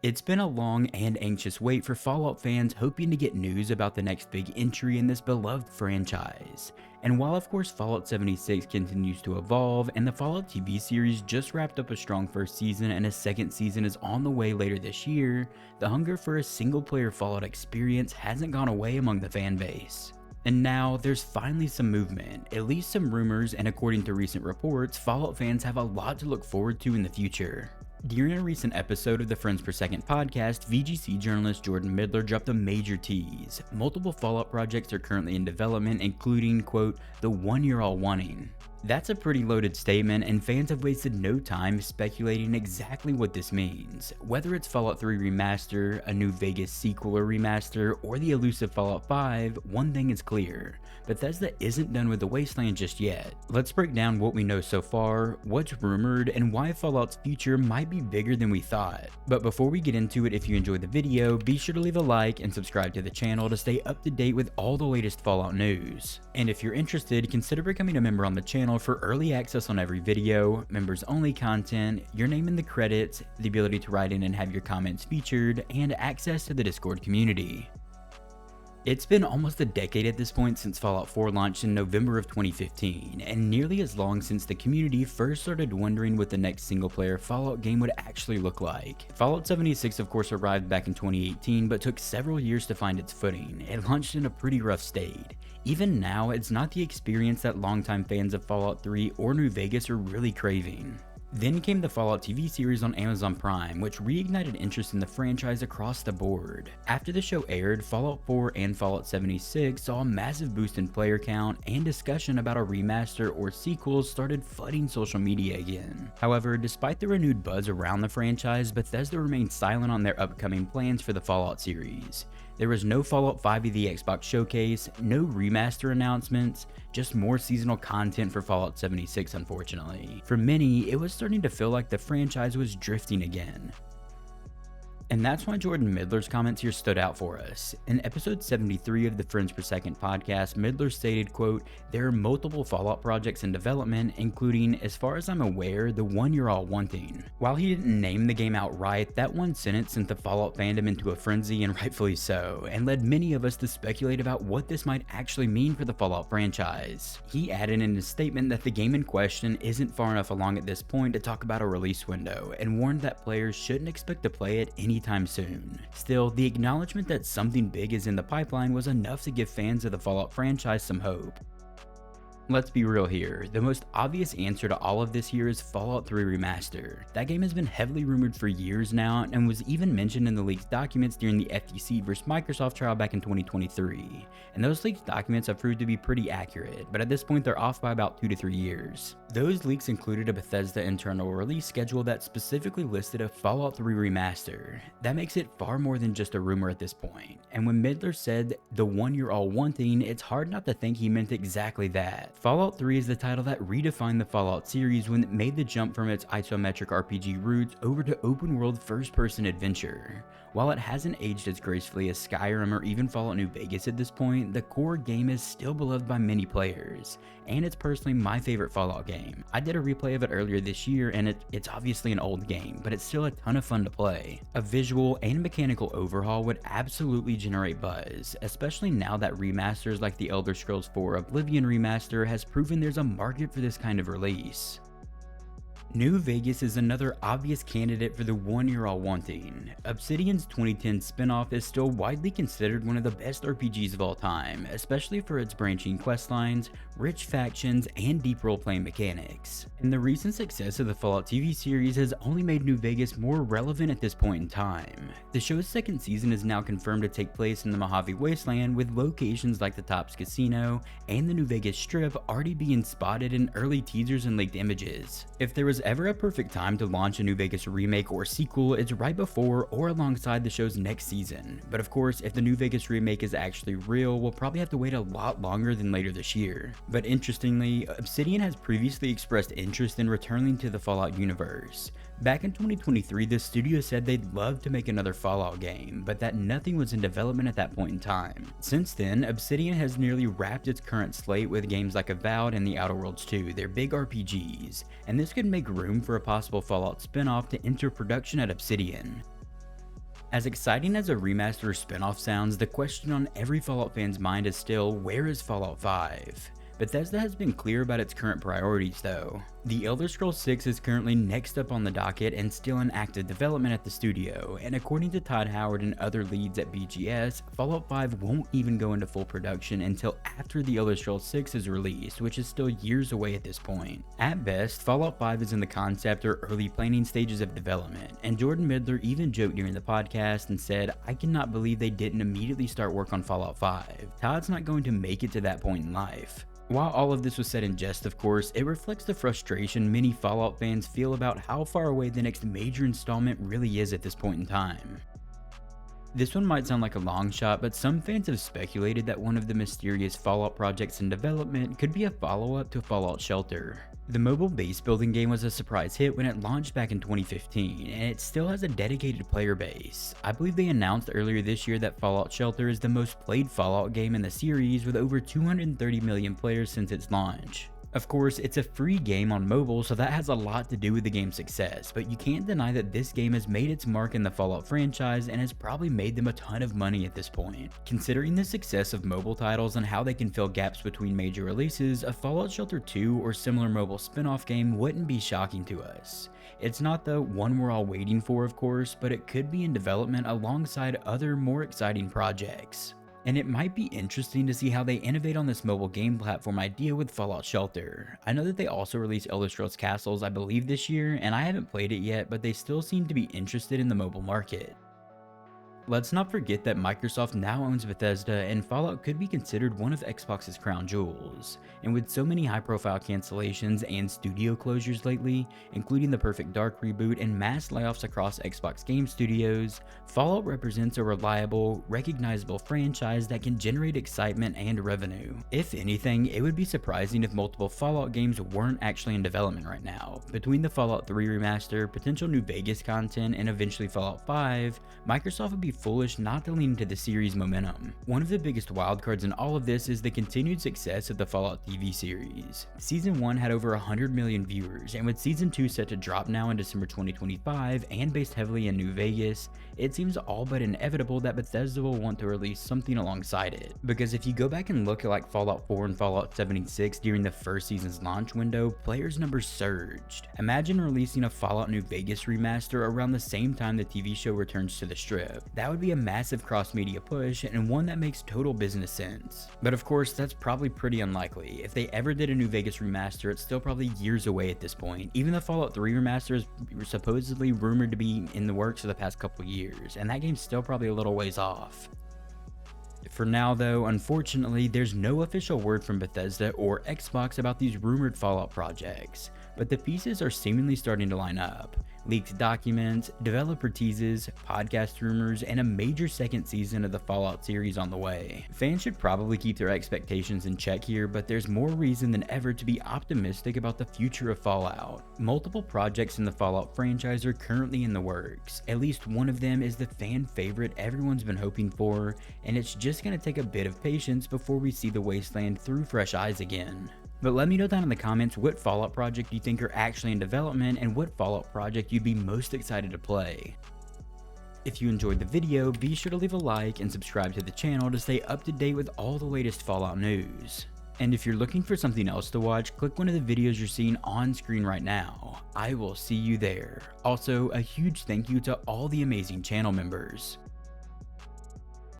It's been a long and anxious wait for Fallout fans hoping to get news about the next big entry in this beloved franchise. And while of course Fallout 76 continues to evolve and the Fallout TV series just wrapped up a strong first season and a second season is on the way later this year, the hunger for a single player Fallout experience hasn't gone away among the fan base. And now, there's finally some movement, at least some rumors, and according to recent reports, Fallout fans have a lot to look forward to in the future. During a recent episode of the Friends Per Second podcast, VGC journalist Jordan Midler dropped a major tease. Multiple Fallout projects are currently in development, including, quote, the one you're all wanting. That's a pretty loaded statement, and fans have wasted no time speculating exactly what this means. Whether it's Fallout 3 Remaster, a New Vegas sequel or remaster, or the elusive Fallout 5, one thing is clear. Bethesda isn't done with the Wasteland just yet. Let's break down what we know so far, what's rumored, and why Fallout's future might be bigger than we thought. But before we get into it, if you enjoyed the video, be sure to leave a like and subscribe to the channel to stay up to date with all the latest Fallout news. And if you're interested, consider becoming a member on the channel for early access on every video, members only content, your name in the credits, the ability to write in and have your comments featured, and access to the Discord community. It's been almost a decade at this point since Fallout 4 launched in November of 2015, and nearly as long since the community first started wondering what the next single-player Fallout game would actually look like. Fallout 76 of course arrived back in 2018, but took several years to find its footing. It launched in a pretty rough state. Even now, it's not the experience that longtime fans of Fallout 3 or New Vegas are really craving. Then came the Fallout TV series on Amazon Prime, which reignited interest in the franchise across the board. After the show aired, Fallout 4 and Fallout 76 saw a massive boost in player count, and discussion about a remaster or sequel started flooding social media again. However, despite the renewed buzz around the franchise, Bethesda remained silent on their upcoming plans for the Fallout series. There was no Fallout 5 at the Xbox showcase, no remaster announcements, just more seasonal content for Fallout 76 unfortunately. For many, it was starting to feel like the franchise was drifting again. And that's why Jordan Midler's comments here stood out for us. In episode 73 of the Friends Per Second podcast, Midler stated, quote, there are multiple Fallout projects in development, including, as far as I'm aware, the one you're all wanting. While he didn't name the game outright, that one sentence sent the Fallout fandom into a frenzy, and rightfully so, and led many of us to speculate about what this might actually mean for the Fallout franchise. He added in his statement that the game in question isn't far enough along at this point to talk about a release window, and warned that players shouldn't expect to play it anytime soon. Still, the acknowledgement that something big is in the pipeline was enough to give fans of the Fallout franchise some hope. Let's be real here, the most obvious answer to all of this here is Fallout 3 Remaster. That game has been heavily rumored for years now and was even mentioned in the leaked documents during the FTC vs Microsoft trial back in 2023. And those leaked documents have proved to be pretty accurate, but at this point they're off by about 2 to 3 years. Those leaks included a Bethesda internal release schedule that specifically listed a Fallout 3 Remaster. That makes it far more than just a rumor at this point. And when Midler said, the one you're all wanting, it's hard not to think he meant exactly that. Fallout 3 is the title that redefined the Fallout series when it made the jump from its isometric RPG roots over to open-world first-person adventure. While it hasn't aged as gracefully as Skyrim or even Fallout New Vegas at this point, the core game is still beloved by many players, and it's personally my favorite Fallout game. I did a replay of it earlier this year, and it's obviously an old game, but it's still a ton of fun to play. A visual and mechanical overhaul would absolutely generate buzz, especially now that remasters like the Elder Scrolls 4 Oblivion Remaster has proven there's a market for this kind of release. New Vegas is another obvious candidate for the one you're all wanting. Obsidian's 2010 spin-off is still widely considered one of the best RPGs of all time, especially for its branching questlines, rich factions, and deep role-playing mechanics. And the recent success of the Fallout TV series has only made New Vegas more relevant at this point in time. The show's second season is now confirmed to take place in the Mojave Wasteland, with locations like the Tops Casino and the New Vegas Strip already being spotted in early teasers and leaked images. If there was ever a perfect time to launch a New Vegas remake or sequel, it's right before or alongside the show's next season. But of course, if the New Vegas remake is actually real, we'll probably have to wait a lot longer than later this year. But interestingly, Obsidian has previously expressed interest in returning to the Fallout universe. Back in 2023, the studio said they'd love to make another Fallout game, but that nothing was in development at that point in time. Since then, Obsidian has nearly wrapped its current slate with games like Avowed and The Outer Worlds 2, their big RPGs, and this could make room for a possible Fallout spin-off to enter production at Obsidian. As exciting as a remaster or spinoff sounds, the question on every Fallout fan's mind is still, where is Fallout 5? Bethesda has been clear about its current priorities though. The Elder Scrolls 6 is currently next up on the docket and still in active development at the studio, and according to Todd Howard and other leads at BGS, Fallout 5 won't even go into full production until after the Elder Scrolls 6 is released, which is still years away at this point. At best, Fallout 5 is in the concept or early planning stages of development, and Jordan Midler even joked during the podcast and said, "I cannot believe they didn't immediately start work on Fallout 5. Todd's not going to make it to that point in life." While all of this was said in jest, of course, it reflects the frustration many Fallout fans feel about how far away the next major installment really is at this point in time. This one might sound like a long shot, but some fans have speculated that one of the mysterious Fallout projects in development could be a follow-up to Fallout Shelter. The mobile base building game was a surprise hit when it launched back in 2015, and it still has a dedicated player base. I believe they announced earlier this year that Fallout Shelter is the most played Fallout game in the series with over 230 million players since its launch. Of course, it's a free game on mobile, so that has a lot to do with the game's success, but you can't deny that this game has made its mark in the Fallout franchise and has probably made them a ton of money at this point. Considering the success of mobile titles and how they can fill gaps between major releases, a Fallout Shelter 2 or similar mobile spin-off game wouldn't be shocking to us. It's not the one we're all waiting for, of course, but it could be in development alongside other more exciting projects. And it might be interesting to see how they innovate on this mobile game platform idea with Fallout Shelter. I know that they also released Elder Scrolls Castles, I believe, this year, and I haven't played it yet, but they still seem to be interested in the mobile market. Let's not forget that Microsoft now owns Bethesda, and Fallout could be considered one of Xbox's crown jewels. And with so many high-profile cancellations and studio closures lately, including the Perfect Dark reboot and mass layoffs across Xbox game studios, Fallout represents a reliable, recognizable franchise that can generate excitement and revenue. If anything, it would be surprising if multiple Fallout games weren't actually in development right now. Between the Fallout 3 remaster, potential New Vegas content, and eventually Fallout 5, Microsoft would be foolish not to lean into the series' momentum. One of the biggest wildcards in all of this is the continued success of the Fallout TV series. Season 1 had over 100 million viewers, and with Season 2 set to drop now in December 2025 and based heavily in New Vegas, it seems all but inevitable that Bethesda will want to release something alongside it. Because if you go back and look at like Fallout 4 and Fallout 76 during the first season's launch window, players' numbers surged. Imagine releasing a Fallout New Vegas remaster around the same time the TV show returns to the Strip. That would be a massive cross-media push and one that makes total business sense. But of course, that's probably pretty unlikely. If they ever did a New Vegas remaster, it's still probably years away at this point. Even the Fallout 3 remaster is supposedly rumored to be in the works for the past couple years, and that game's still probably a little ways off. For now though, unfortunately, there's no official word from Bethesda or Xbox about these rumored Fallout projects, but the pieces are seemingly starting to line up. Leaked documents, developer teases, podcast rumors, and a major second season of the Fallout series on the way. Fans should probably keep their expectations in check here, but there's more reason than ever to be optimistic about the future of Fallout. Multiple projects in the Fallout franchise are currently in the works. At least one of them is the fan favorite everyone's been hoping for, and it's just gonna take a bit of patience before we see the wasteland through fresh eyes again. But let me know down in the comments what Fallout project you think are actually in development and what Fallout project you'd be most excited to play. If you enjoyed the video, be sure to leave a like and subscribe to the channel to stay up to date with all the latest Fallout news. And if you're looking for something else to watch, click one of the videos you're seeing on screen right now. I will see you there. Also, a huge thank you to all the amazing channel members.